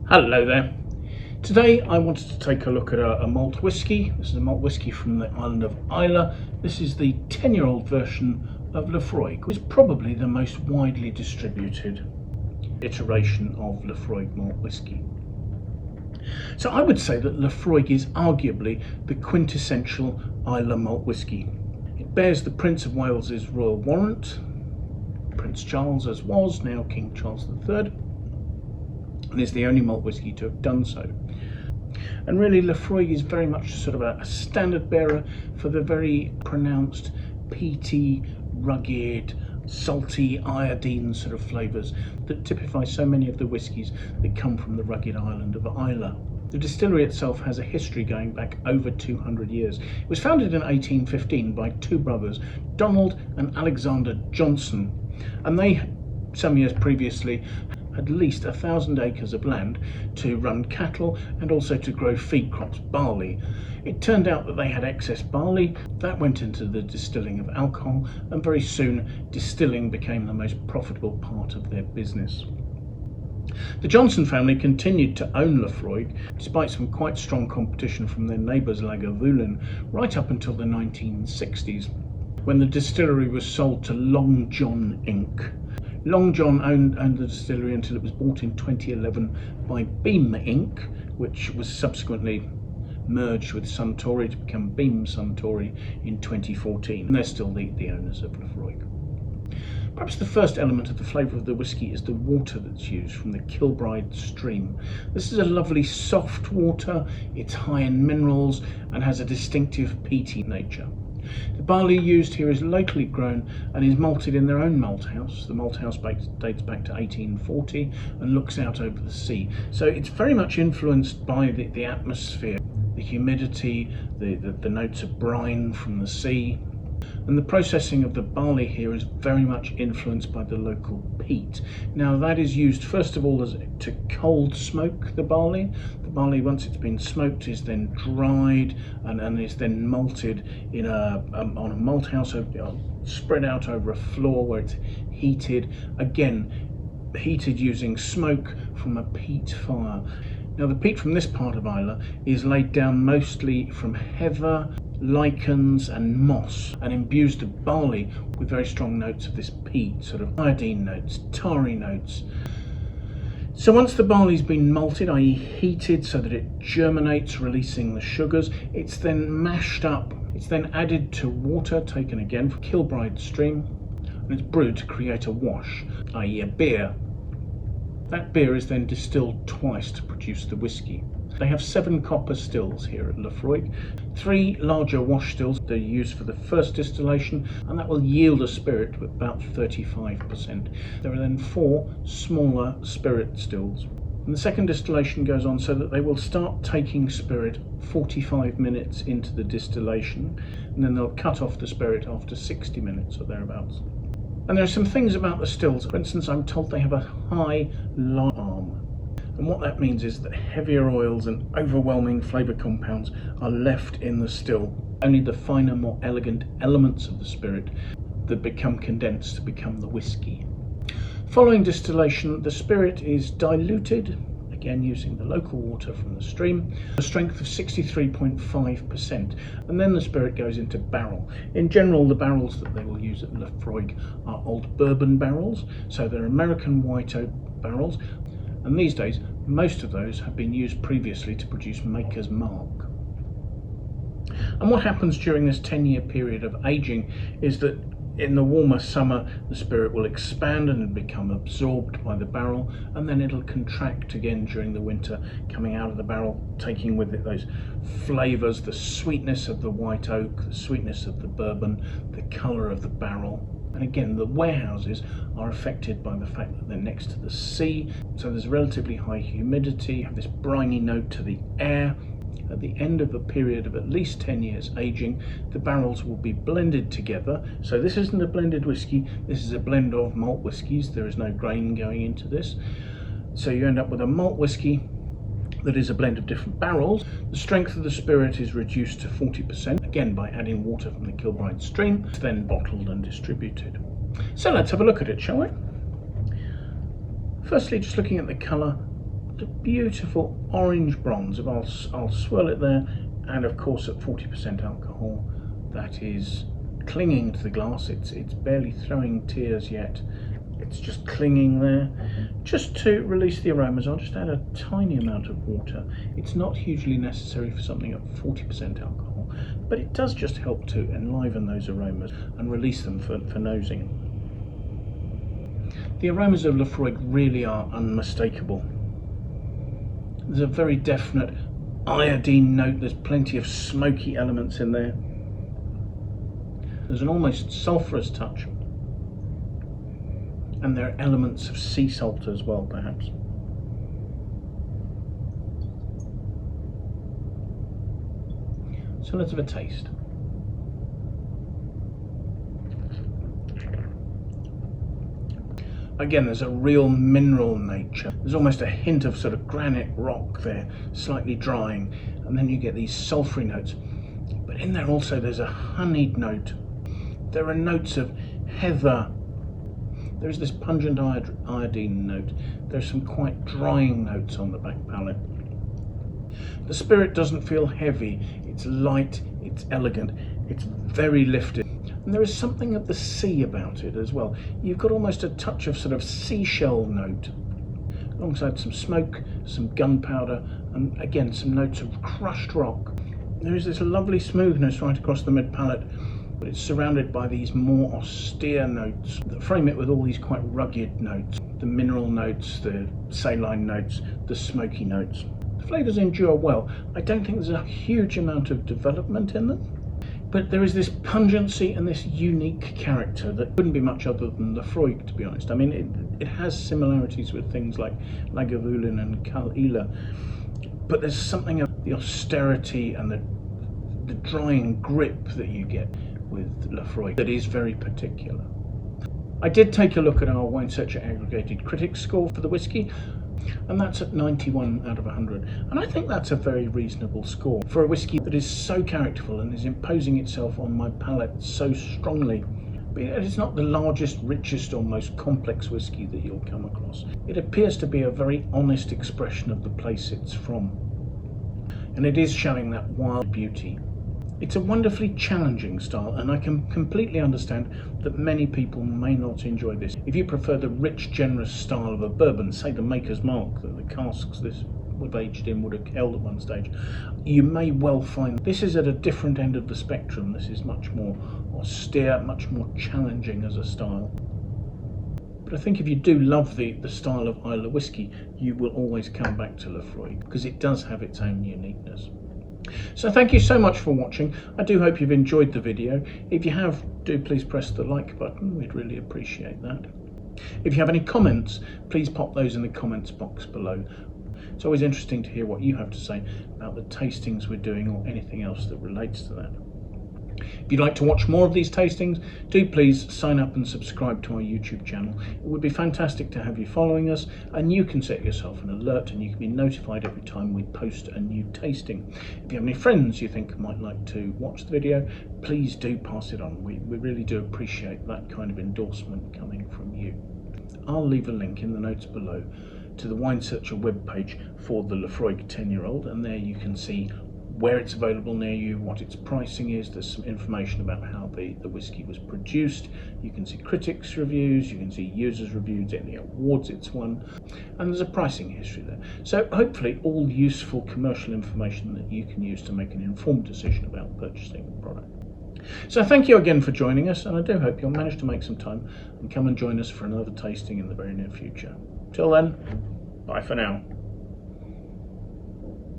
Hello there. Today I wanted to take a look at a malt whiskey. This is a malt whiskey from the island of Islay. This is the 10-year-old version of Laphroaig, which is probably the most widely distributed iteration of Laphroaig malt whiskey. So I would say that Laphroaig is arguably the quintessential Islay malt whiskey. It bears the Prince of Wales's Royal Warrant, Prince Charles as was, now King Charles III, and is the only malt whiskey to have done so. And really Laphroaig is very much sort of a standard bearer for the very pronounced peaty, rugged, salty, iodine sort of flavours that typify so many of the whiskies that come from the rugged island of Islay. The distillery itself has a history going back over 200 years. It was founded in 1815 by two brothers, Donald and Alexander Johnson, and they, some years previously, had leased 1,000 acres of land to run cattle and also to grow feed crops, barley. It turned out that they had excess barley that went into the distilling of alcohol, and very soon distilling became the most profitable part of their business. The Johnson family continued to own Laphroaig despite some quite strong competition from their neighbours Lagavulin right up until the 1960s, when the distillery was sold to Long John Inc. Long John owned the distillery until it was bought in 2011 by Beam Inc., which was subsequently merged with Suntory to become Beam Suntory in 2014. And they're still the owners of Laphroaig. Perhaps the first element of the flavour of the whisky is the water that's used from the Kilbride stream. This is a lovely soft water, it's high in minerals and has a distinctive peaty nature. The barley used here is locally grown and is malted in their own malt house. The malt house dates back to 1840 and looks out over the sea. So it's very much influenced by the atmosphere, the humidity, the notes of brine from the sea. And the processing of the barley here is very much influenced by the local peat. Now that is used first of all to cold smoke the barley. The barley, once it's been smoked, is then dried and is then malted in on a malt house, spread out over a floor where it's heated, again heated using smoke from a peat fire. Now the peat from this part of Islay is laid down mostly from heather, lichens and moss, and imbues the barley with very strong notes of this peat, sort of iodine notes, tarry notes. So once the barley's been malted, i.e. heated so that it germinates, releasing the sugars, it's then mashed up. It's then added to water taken again from Kilbride stream, and it's brewed to create a wash, i.e. a beer. That beer is then distilled twice to produce the whisky. They have 7 copper stills here at Laphroaig, 3 larger wash stills that are used for the first distillation, and that will yield a spirit of about 35%. There are then 4 smaller spirit stills. And the second distillation goes on so that they will start taking spirit 45 minutes into the distillation, and then they'll cut off the spirit after 60 minutes or thereabouts. And there are some things about the stills. For instance, I'm told they have a high lyre arm. And what that means is that heavier oils and overwhelming flavour compounds are left in the still. Only the finer, more elegant elements of the spirit that become condensed to become the whisky. Following distillation, the spirit is diluted, again using the local water from the stream, a strength of 63.5%, and then the spirit goes into barrel. In general, the barrels that they will use at Laphroaig are old bourbon barrels, so they're American white oak barrels, and these days most of those have been used previously to produce Maker's Mark. And what happens during this 10-year period of aging is that in the warmer summer the spirit will expand and become absorbed by the barrel, and then it'll contract again during the winter, coming out of the barrel, taking with it those flavours, the sweetness of the white oak, the sweetness of the bourbon, the colour of the barrel. And again, the warehouses are affected by the fact that they're next to the sea, so there's relatively high humidity, you have this briny note to the air. At the end of a period of at least 10 years aging, the barrels will be blended together. So this isn't a blended whisky, this is a blend of malt whiskies. There is no grain going into this. So you end up with a malt whisky that is a blend of different barrels. The strength of the spirit is reduced to 40%, again by adding water from the Kilbride stream. It's then bottled and distributed. So let's have a look at it, shall we? Firstly, just looking at the colour, The beautiful orange bronze. I'll swirl it there, and of course at 40% alcohol, that is clinging to the glass. It's barely throwing tears yet. It's just clinging there. Just to release the aromas, I'll just add a tiny amount of water. It's not hugely necessary for something at 40% alcohol, but it does just help to enliven those aromas and release them for nosing. The aromas of Laphroaig really are unmistakable. There's a very definite iodine note. There's plenty of smoky elements in there. There's an almost sulphurous touch. And there are elements of sea salt as well, perhaps. So let's have a taste. Again, there's a real mineral nature. There's almost a hint of sort of granite rock there, slightly drying, and then you get these sulphury notes. But in there also there's a honeyed note. There are notes of heather. There's this pungent iodine note. There's some quite drying notes on the back palate. The spirit doesn't feel heavy. It's light, it's elegant, it's very lifted. And there is something of the sea about it as well. You've got almost a touch of sort of seashell note, alongside some smoke, some gunpowder, and again some notes of crushed rock. There is this lovely smoothness right across the mid-palate, but it's surrounded by these more austere notes that frame it with all these quite rugged notes. The mineral notes, the saline notes, the smoky notes. The flavours endure well. I don't think there's a huge amount of development in them, but there is this pungency and this unique character that wouldn't be much other than Laphroaig, to be honest. I mean, it has similarities with things like Lagavulin and Cal Ila, but there's something of the austerity and the drying grip that you get with Laphroaig that is very particular. I did take a look at our Wine Searcher aggregated critics score for the whiskey, and that's at 91 out of 100, and I think that's a very reasonable score for a whiskey that is so characterful and is imposing itself on my palate so strongly. It's not the largest, richest or most complex whiskey that you'll come across. It appears to be a very honest expression of the place it's from, and it is showing that wild beauty. It's a wonderfully challenging style, and I can completely understand that many people may not enjoy this. If you prefer the rich, generous style of a bourbon, say the Maker's Mark that the casks this would have aged in would have held at one stage, you may well find this is at a different end of the spectrum. This is much more austere, much more challenging as a style. But I think if you do love the style of Islay whiskey, you will always come back to Laphroaig because it does have its own uniqueness. So thank you so much for watching. I do hope you've enjoyed the video. If you have, do please press the like button. We'd really appreciate that. If you have any comments, please pop those in the comments box below. It's always interesting to hear what you have to say about the tastings we're doing or anything else that relates to that. If you'd like to watch more of these tastings, do please sign up and subscribe to our YouTube channel. It would be fantastic to have you following us, and you can set yourself an alert and you can be notified every time we post a new tasting. If you have any friends you think might like to watch the video, please do pass it on. We really do appreciate that kind of endorsement coming from you. I'll leave a link in the notes below to the Wine Searcher webpage for the Laphroaig 10-year-old, and there you can see where it's available near you, what its pricing is. There's some information about how the whiskey was produced. You can see critics' reviews, you can see users' reviews, any awards it's won, and there's a pricing history there. So hopefully all useful commercial information that you can use to make an informed decision about purchasing the product. So thank you again for joining us, and I do hope you'll manage to make some time and come and join us for another tasting in the very near future. Till then, bye for now.